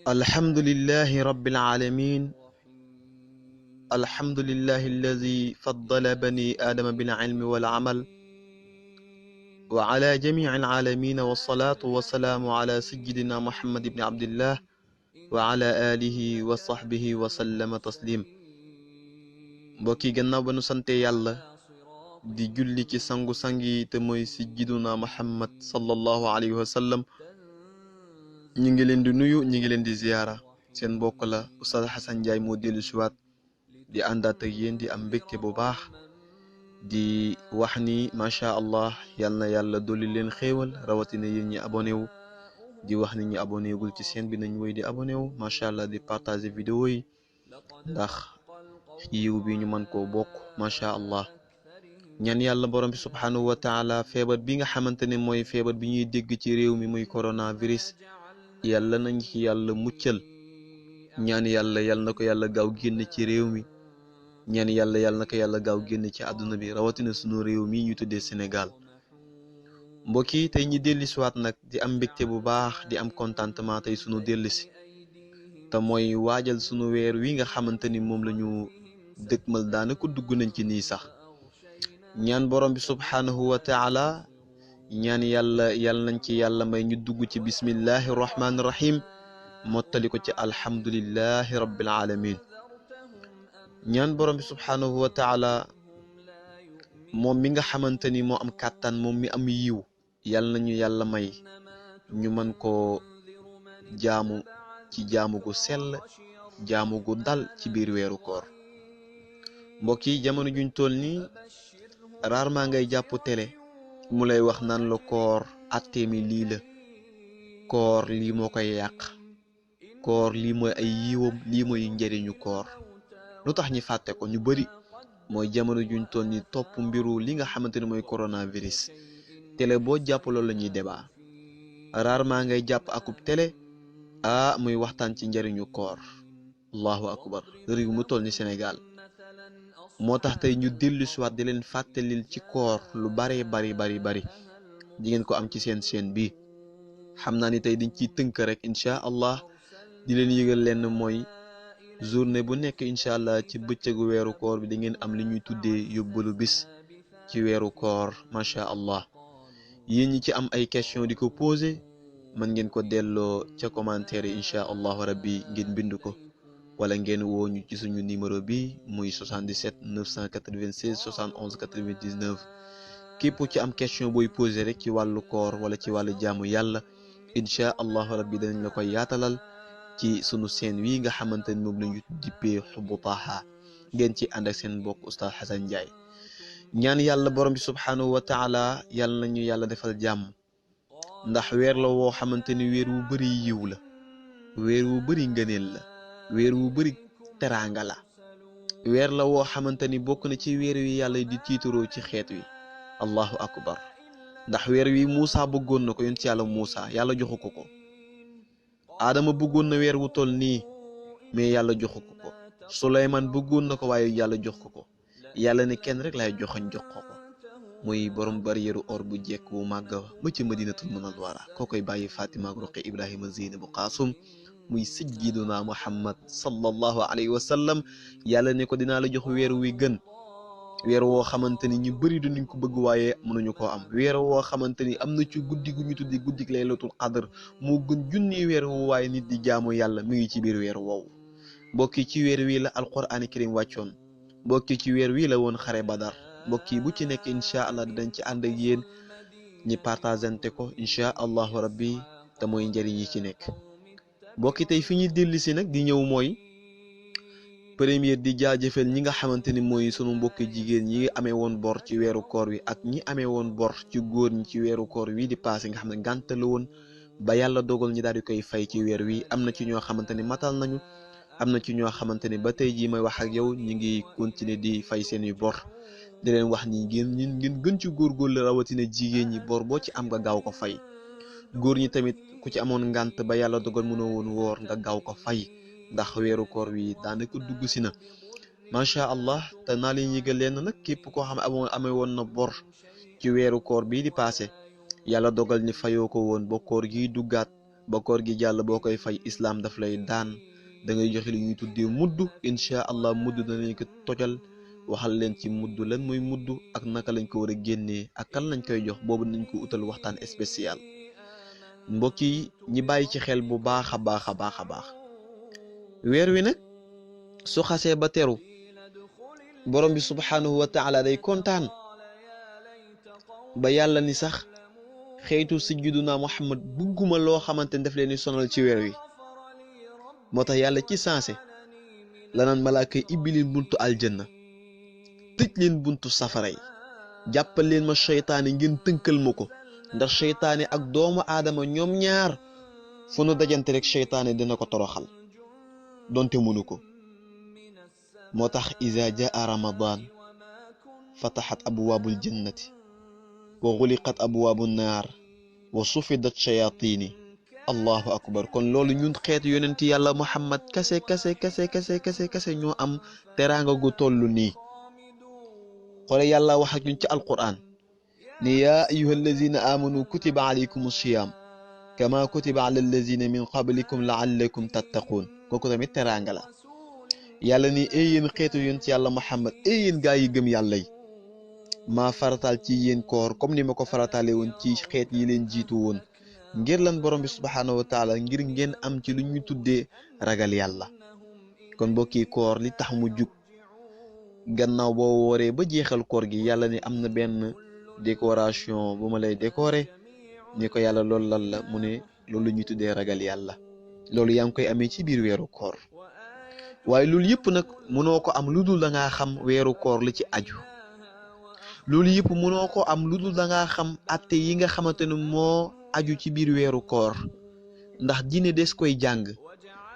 الحمد لله رب العالمين. الحمد لله الذي فضل بني آدم بالعلم والعمل وعلى جميع العالمين، والصلاة والسلام على سيدنا محمد بن عبد الله وعلى آله وصحبه وسلم تسليم. mbokki gannaaw ba nu sante yàlla di julli ci sangu sangi te mooy sayyiduna Muhammad sallallahu alayhi wa sallam, ñi ngi leen di nuyu, ñi ngi leen di ziyaara. seen mbokk la Oustaz Assane Ndiaye moo dellu si waat di àndaat ak yéen di am mbégte bu baax, di wax ni macha allah yal na yàlla dolli leen xéewal, rawatina yéen ñi abonné wu. di wax ni ñi abonné gul ci chaîne bi nañ woy di abonné wu, macha allah di partager vidéo yi ndax yiw bi ñu mën koo bokk macha allah. ñaan yàlla borom bi subhanahu wa taala feebar bi nga xamante ne mooy feebar bi ñuy dégg ci réew mi muy coronavirus, yàlla nañ ci yàlla muccal. ñaan yàlla yal na ko yàlla gaaw génn ci réew mi, ñaan yàlla yal na ko yàlla gaaw génn ci àdduna bi, rawatina sunu réew mi ñu tuddee Sénégal. mbokk yi tey ñi dellusiwaat nag di am mbégte bu baax, di am contentement tey sunu dellusi, te mooy waajal sunu weer wi nga xamante ni moom la ñu dëkkmal, daanaka dugg nañ ci nii sax. ñaan borom bi subhanahu wa taala, ñaan yàlla yal nañ ci yàlla may ñu dugg ci bismillahi rahmaani rahim, mottali ko ci alhamdulillahi rabbil alamin. ñaan borom bi subhanahu wa taala moom mi nga xamante ni moo am kàttan, moom mi am yiw, yal nañu yàlla may ñu mën koo jaamu ci jaamu gu sell, jaamu gu dal ci biir weeru koor. mbokk yi jamono juñ toll nii rarement ngay jàpp télé mu lay wax naan la koor attee mi lii la, koor lii moo koy yàq, koor lii mooy ay yiwam, lii mooy njëriñu koor. lu tax ñi fàtte ko ñu bari mooy jamono juñ toll ni topp mbiru li nga xamante ne mooy coronavirus. télé boo jàpp loolu la ñuy débat, rarement ngay jàpp akub télé muy waxtaan ci njëriñu koor. allahu akbar, réew mu toll ni Sénégal. moo tax tey ñu dellu si waat di leen fàttalil ci koor lu bari di ngeen ko am ci seen chaîne bi. xam naa ni tey dañ ciy tënk rek incha allah, di leen yëgal leen mooy journée bu nekk incha allah ci bëccëgu weeru koor bi da ngeen am li ñuy tuddee yóbbalu bis ci weeru koor macha allah. yéen ñi ci am ay question di ko posé, mën ngeen ko delloo ca commentaire yi incha allahu rabbi, ngeen bind ko wala ngeen woo ñu ci suñu numéro bi muy 77 996 71 99. képp ci am question booy posé rek ci wàllu koor wala ci wàllu jaamu yàlla, incha allahu rabbi danañ la koy yaatalal ci sunu seen wi nga xamante ni moom la ñu dippee Hubbu Taha. ngeen ci ànd ak seen mbokk Oustaz Assane Ndiaye. ñaan yàlla borom bi subhanahu wa taala yàlla nañu yàlla defal jàmm, ndax weer la woo xamante ni weer wu bëri yiw la, weer wu bëri ngëneel la, weer wu bëri teraanga la, weer la woo xamante ni bokk na ci weer wi yàlla di tiitaroo ci xeet wi. allahu akbar, ndax weer wi Muusa bëggoon na ko, yonent yàlla Muusa yàlla joxu ko ko. Adama bëggoon na weer wu toll nii mais yàlla joxu ko ko. Suleymaan bëggoon na ko waaye yàlla jox ko ko. yàlla ne kenn rek lay joxañ jox ko ko, muy borom bariyeeru or bu jekk bu màgg ba ci Madinatul Munawwara, koo koy bàyyi Fatima ak Roqe Ibrahima Zeynabu Qaasum, muy sayyiduna Muhammad sallallahu alayhi wa sallam. yàlla ne ko dinaa la jox weer wi gën, weer woo xamante ni ñu bëri duñu ko bëgg waaye mënuñu koo am. weer woo xamante ni am na ci guddi gu ñu tuddi guddik laylatul qadr, moo gën junni weer wu waaye nit di jaamu yàlla mi ngi ci biir weer woowu. mbokki ci weer wi la alquraan karim wàccoon, mbokki ci weer wi la woon xare badar. mbokki bu ci nekk incha allah dinañ ci ànd ak yéen ñi partagante ko incha allahu rabbi, te mooy njëriñ yi ci nekk. mbokki tey fi ñuy dellusi nag di ñëw mooy première di jaajëfal ñi nga xamante ni mooy sunu mbokki jigéen ñi amee woon bor ci weeru koor wi, ak ñi amee woon bor ci góor ñi ci weeru koor wi di passé, nga xam ne ngànt la woon ba yàlla dogal ñi daal di koy fay ci weer wi. am na ci ñoo xamante ni matal nañu, am na ci ñoo xamante ni ba tey jii may wax ak yow ñi ngi continuer di fay seeni bor. di leen wax ni ngeen gën ci góorgóorlu, rawatina jigéen ñi, bor boo ci am nga gaaw ko fay. góor ñi tamit ku ci amoon ngànt ba yàlla dogal mënoo woon woor nga gaaw ko fay, ndax weeru koor wi daanaka dugg si na macha allah. te naa leen yëgal leen nag, képp koo xam amee woon na bor ci weeru koor bii di passé, yàlla dogal ni fayoo ko woon ba koor gi duggaat ba koor gi jàll boo koy fay islam daf lay daan da ngay joxe li ñuy tuddee mudd incha allah mudd danañ ko tojal waxal leen ci mudd lan mooy mudd ak naka lañ ko war a génnee ak kan lañ koy jox boobu nañ ko utal waxtaan spécial. mbokk yi ñi bàyyi ci xel bu baax a baax a baax a baax weer wi nag su xasee ba teru borom bi subhanahu wa taala day kontaan ba yàlla ni sax xeetu sayyiduna Muhammad bugguma loo xamante ne daf leen di sonal ci weer wi moo tax yàlla ci saase la naan malaaka yi ibbi leen buntu aljanna tëj leen buntu safara yi jàppal leen ma seytaane ngeen tënkal ma ko ndax seytaane ak doomu aadama ñoom ñaar fu nu dajante rek seytaane dina ko toroxal donte mënu ko moo tax iza jaa ramadan fatahat abwaabul jannati wa xuliqat abwaabu naar wa sufidat shayatini allahu akbar kon loolu ñun xeetu yonent yàlla muhammad kase ñoo am teraanga gu tollu nii xoole yàlla wax ak ñun ci alquran ni yaa ayuha allazina amanu kutiba alaykum siyam kama kutiba ala allazina min qablikum laallakum tattaqun kooku tamit teraanga la yàlla ni yéen xeetu yonent yàlla muhammad yéen gaa yi gëm yàlla yi maa farataal ci yéen koor comme ni ma ko farataale woon ci xeet yi leen jiitu woon ngir lan borom bi subhanahu wa taala ngir ngeen am ci lu ñu tuddee ragal yàlla kon mbokki koor li tax mu jug gannaaw boo wooree ba jeexal koor gi yàlla ni am na benn décoration bu ma lay décorer ni ko yàlla loolu lan la mu ne loolu ñu tuddee ragal yàlla loolu yaa ngi koy amee ci biir weeru koor waaye loolu yëpp nag mënoo ko am lu dul da ngaa xam weeru koor li ci aju loolu yëpp mënoo ko am lu dul da ngaa xam atte yi nga xamante ne moo aju ci biir weeru koor ndax diine des koy jàng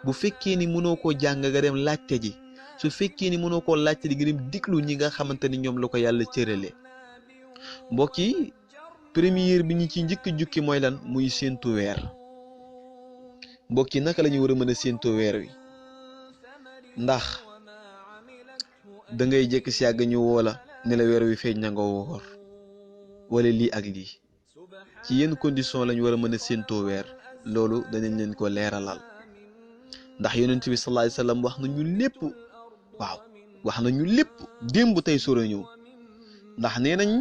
bu fekkee ni mënoo koo jàng nga dem laajte ji su fekkee ni mënoo koo laajte ji nga dem diglu ñi nga xamante ni ñoom la ko yàlla cërale mbokk yi première bi ñu ci njëkk jukki mooy lan muy séentu weer mbokk yi naka la ñu war a mën a séentoo weer wi ndax da ngay jëkk si yàgg ñu woola ne la weer wi feeñ na nga woor wala lii ak lii ci yenn condition lañ war a mën a séentoo weer loolu danañ leen ko leeralal ndax yonent bi sallallahu alayhi wasallam wax nañu lépp waaw wax nañu lépp démb tey sore ñëw ndax nee nañ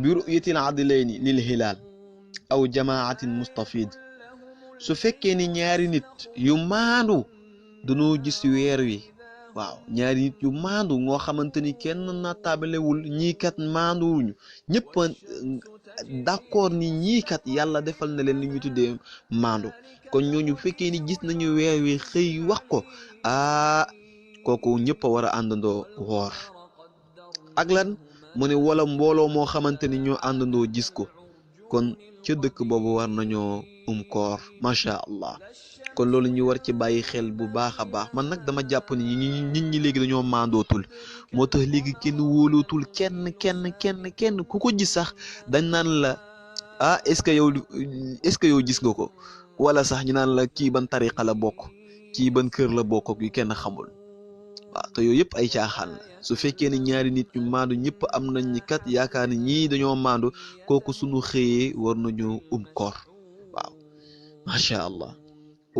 bi ru'yatil adlayni lil hilaal aw jamaatin mustafid su fekkee ni ñaari nit yu maandu dañoo gis weer wi waaw ñaari nit yu maandu ngoo xamante ni kenn nataabalewul ñii kat maanduwuñu ñëpp d'accord ni ñii kat yàlla defal na leen li ñu tuddee maandu kon ñooñu fekkee ni gis nañu weer wi xëy wax ko kooku ñëpp a war a àndandoo woor ak lan mu ne wala mbooloo moo xamante ni ñoo àndandoo gis ko kon ca dëkk boobu war nañoo koor macha allah kon loolu ñu war ci bàyyi xel bu baax a baax man nag dama jàpp ni nit ñi léegi dañoo maandootul moo tax léegi kenn wóolootul kenn ku ko gis sax dañ naan la est-ce que yow gis nga ko wala sax ñu naan la kii ban tariqa la bokk kii ban kër la bokk yu kenn xamul waaw te yooyu yëpp ay caaxaan la su fekkee ne ñaari nit ñu maandu ñëpp am nañ ni kat yaakaar ni ñii dañoo maandu kooku suñu xëyee war nañu koor waaw macha allah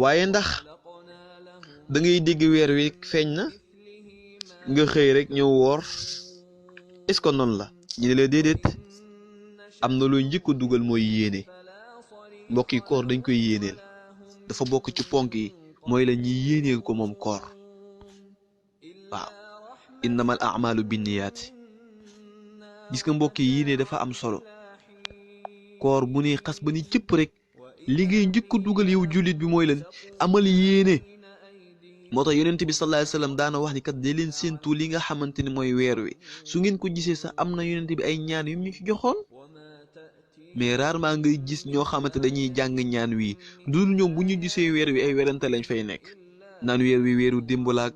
waaye ndax da ngay dégg weer wi feeñ na nga xëy rek ñëw woor est-ce que noonu la ñu ne la déedéet am na looy njëkk a dugal mooy yéene mbokk yi koor dañ koy yéeneel dafa bokk ci ponk yi mooy la ñuy yéeneel ko moom koor waaw innamal a'malu binniyaati gis nga mbokk yi yéene dafa am solo koor bu ne xas ba ni cëpp rek li ngay njëkk a dugal yow jullit bi mooy lan amal yéene moo tax yonent bi sallallahu alayhi wasallam daana wax ni kat de leen séentu li nga xamante ni mooy weer wi su ngeen ko gisee sax am na yonent bi ay ñaan yu ñu ci joxoon mais rarement ngay gis ñoo xamante dañuy jàng ñaan wi dul ñoom bu ñu gisee weer wi ay werante lañ fay nekk naan weer wi weeru démb laak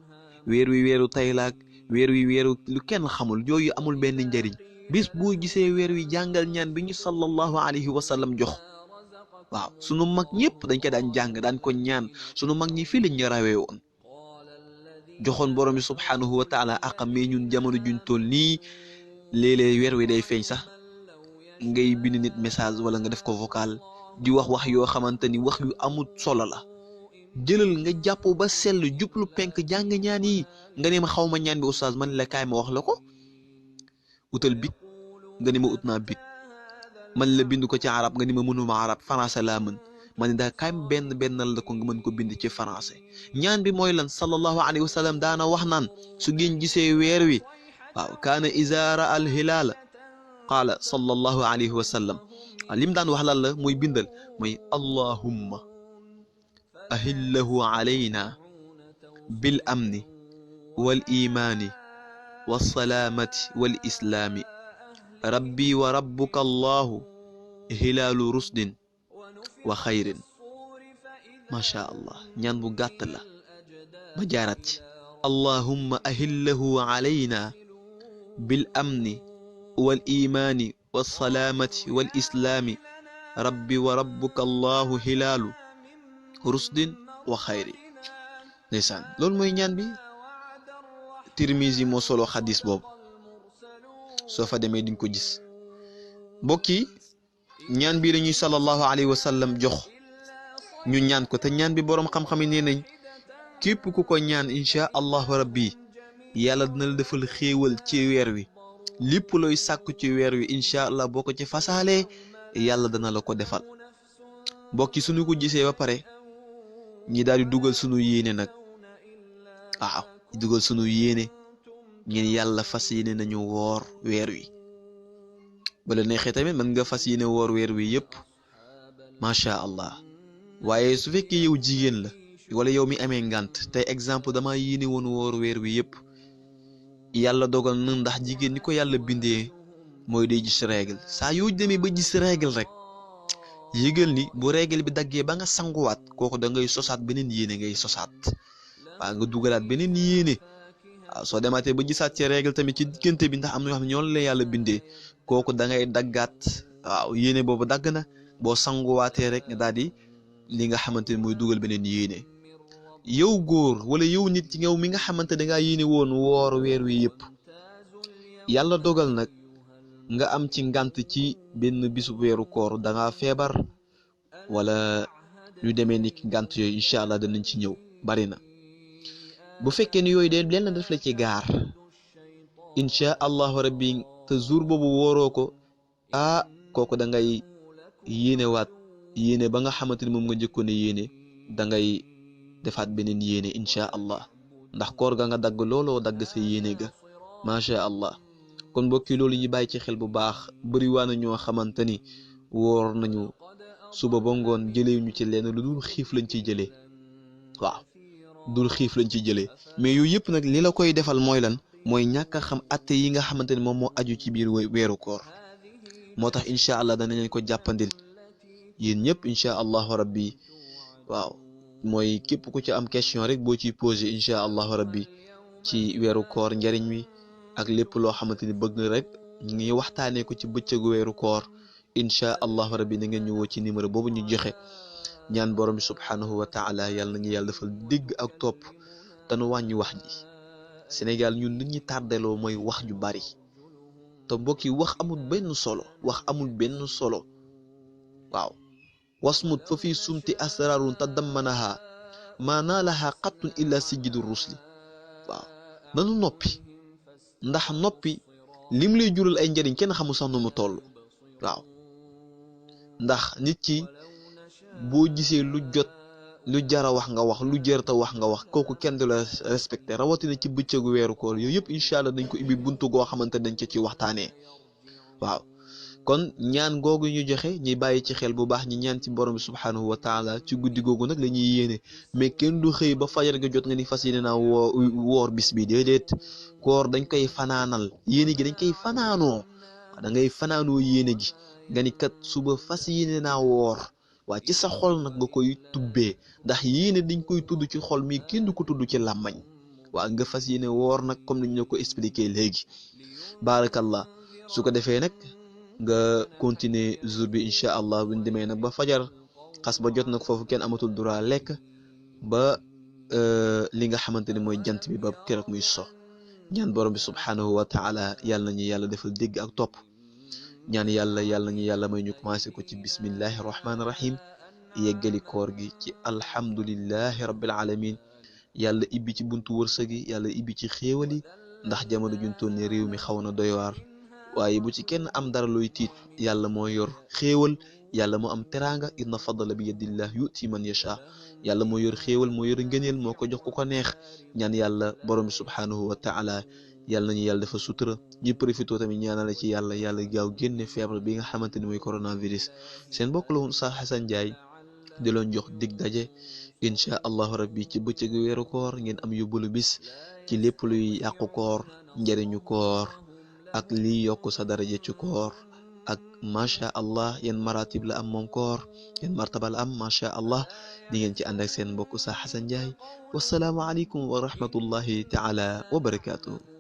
weer wi weeru tay laak weer wi weeru lu kenn xamul yooyu amul benn njariñ bis boo gisee weer wi jàngal ñaan bi ñu sallallahu alayhi wa sallam jox waaw sunu mag ñëpp dañ ko daan jàng daan ko ñaan sunu mag ñi fii lañ ñu rawee woon joxoon borom bi subhanahu wa taala aqam mais ñun jamono juñ toll nii léeg-léeg weer wi day feeñ sax ngay bind nit message wala nga def ko vocal di wax yoo xamante ni wax yu amul solo la. jëlal nga jàpp ba sell jublu penk jàng ñaan yi nga ne ma xaw ma ñaan bi oustaz man la kaay ma wax la ko. utal bit nga ni ma ut naa bit man la bind ko ci arab nga ni ma mënuma arab français laa mën man ni daa kaay bennal la ko nga mën ko bind ci français. ñaan bi mooy lan sallallahu alayhi wa sallam daana wax naan su ngeen gisee weer wi waaw kaana iza ra al hilaala qaala sallallahu alayhi wa sallam lim daan wax lan la mooy bindal mooy allahumma ahillahu alayna bil amni wal imaani والسلامة والإسلام ربي وربك الله هلال رشد وخير. ما شاء الله ñaan bu gàtt la ma jaarat ci اللهم أهله علينا بالأمن والإيمان والسلامة والإسلام ربي وربك الله هلال رشد وخير. ndeysaan loolu mooy ñaan bi. Tirmizi moo solo xadis boobu soo fa demee diñ ko gis. mbokk yi ñaan bii lañuy sallallahu alayhi wa sallam jox ñu ñaan ko te ñaan bi boroom xam-xam yi nee nañ képp ku ko ñaan insha allahu rabbi yàlla dina la defal xéewal ci weer wi. lépp looy sàkku ci weer wi insha allah boo ko ci fasaalee yàlla dana la ko defal. mbokk yi suñu ko gisee ba pare ñi daal di dugal sunu yéene nag waaw dugal sunu yéene ñeen yàlla fas yéene nañu woor weer wi. bala neexee tamit mën nga fas yéene woor weer wi yëpp macha allah. waaye su fekkee yow jigéen la wala yow mi amee ngant tey exemple dama yéene woon woor weer wi yëpp yàlla dogal na ndax jigéen ni ko yàlla bindee mooy day gis règle saa yoo demee ba gis règle rek yëgal ni bu règle bi daggee ba nga sanguwaat kooku da ngay sosaat beneen yéene ngay sosaat. waaw nga dugalaat beneen yéene waaw soo demaatee ba gisaat ci règle tamit ci diggante bi ndax am na ñoo xam ne ñoo la yàlla bindee kooku da ngay daggaat waaw yéene boobu dagg na boo sanguwaatee rek nga daal di li nga xamante ne mooy dugal beneen yéene. yow góor wala yow nit ci yow mi nga xamante ne dangaa yéene woon woor weer wi yëpp yàlla dogal nag nga am ci ngant ci benn bisu weeru koor da ngaa feebar wala ñu demee ni ngant yooyu incha allah danañ ci ñëw bari na. bu fekkee ni yooyu de leen def la ci gaar incha allahu rabbi te jour boobu wooroo ko kooku da ngay yéenewaat yéene ba nga xamante ni moom nga njëkkoon a yéene da ngay defaat beneen yéene incha allah ndax koor ga nga dagg looloo dagg sa yéene ga macha allah. kon mbokki loolu ñu bàyyi ci xel bu baax bëri waa na ñoo xamante ni woor nañu suba ba ngoon jëlee ñu ci lenn lu dul xiif lañ ciy jëlee waaw. dul xiif lañ ci jëlee mais yooyu yëpp nag li la koy defal mooy lan mooy ñàkk a xam atte yi nga xamante ne moom moo aju ci biir weeru koor. moo tax incha allah danañ leen ko jàppandil yéen ñëpp incha allahu rabbi waaw mooy képp ku ci am question rek boo ciy posé incha allahu rabbi ci weeru koor njariñ wi ak lépp loo xamante ni bëgg na rek ñu ngi waxtaanee ko ci bëccëgu weeru koor incha allahu rabbi na ngeen ñëwoo ci numéro boobu ñu joxe. ñaan borom bi subhanahu wa taala yàlla nañu yàlla defal dégg ak topp te nu wàññi wax ji. Sénégal ñun nit ñi tardeloo mooy wax ju bari te mbokk yi wax amul benn solo wax amul benn solo waaw. wasmut fa fi sumti asrarun tadammanaha ma naalaha qattun illa sijjidu rusli waaw. nanu noppi ndax noppi lim lay jural ay njëriñ kenn xamul sax nu mu toll waaw. ndax nit ki boo gisee lu jot lu jara wax nga wax lu jërta wax nga wax kooku kenn du la respecté rawatina ci bëccëgu weeru koor yooyu yëpp incha allah dañ ko ibbi buntu goo xamante dañ ko ci waxtaanee waaw. kon ñaan googu ñu joxe ñi bàyyi ci xel bu baax ñi ñaan ci borom bi subhanahu wa taala ci guddi googu nag la ñuy yéene mais kenn du xëy ba fajar ga jot nga ni fas yéene naa woor bis bi déedéet. koor dañ koy fanaanal yéene gi dañ koy fanaanoo da ngay fanaanoo yéene gi nga ni kat suba fas yéene naa woor waa ci sa xol nag nga koy tubbee ndax yéene dañ koy tudd ci xol mi kenn du ko tudd ci làmmañ waa nga fas yéene woor nag comme ni ñu la ko expliqué léegi. barakallah su ko defee nag nga continuer jour bi incha allah buñ demee nag ba fajar xas ba jot nag foofu kenn amatul droit lekk ba li nga xamante ne mooy jant bi ba keroog muy so. ñaan borom bi subhanahu wa taala yàlla nañu yàlla defal dégg ak topp ñaan yàlla ñu yàlla may ñu commencé ko ci bismillahi rahmaani rahim yeggali koor gi ci alhamdulillahi rabbil alamin yàlla ibbi ci buntu wërsëg yi yàlla ibbi ci xéewal yi ndax jamono juñ toll ni réew mi xaw na doy waar waaye bu ci kenn am dara looy tiit yàlla moo yor xéewal yàlla moo am teraanga inna fadla bi yadillah yuti man yasha yàlla moo yor xéewal moo yor ngëneel moo ko jox ku ko neex ñaan yàlla borom bi subhanahu wa taala yàlla nañu yàlla dafa sutura ñi profité tamit ñaanale ci yàlla gaaw génne feebar bi nga xamante ni mooy coronavirus seen bokk la woon Oustaz Assane Ndiaye di loon jox dig daje incha allahu rabbi ci bëccëgu weeru koor ngeen am yóbbalu bis ci lépp luy yàqu koor njëriñu koor ak lii yokk sa daraja ci koor ak macha allah yéen maratib la am moom koor yéen martaba la am macha allah di ngeen ci ànd ak seen mbokk Oustaz Assane Ndiaye wasalaamu aleykum wa rahmatullahi taala wa barakaatuhu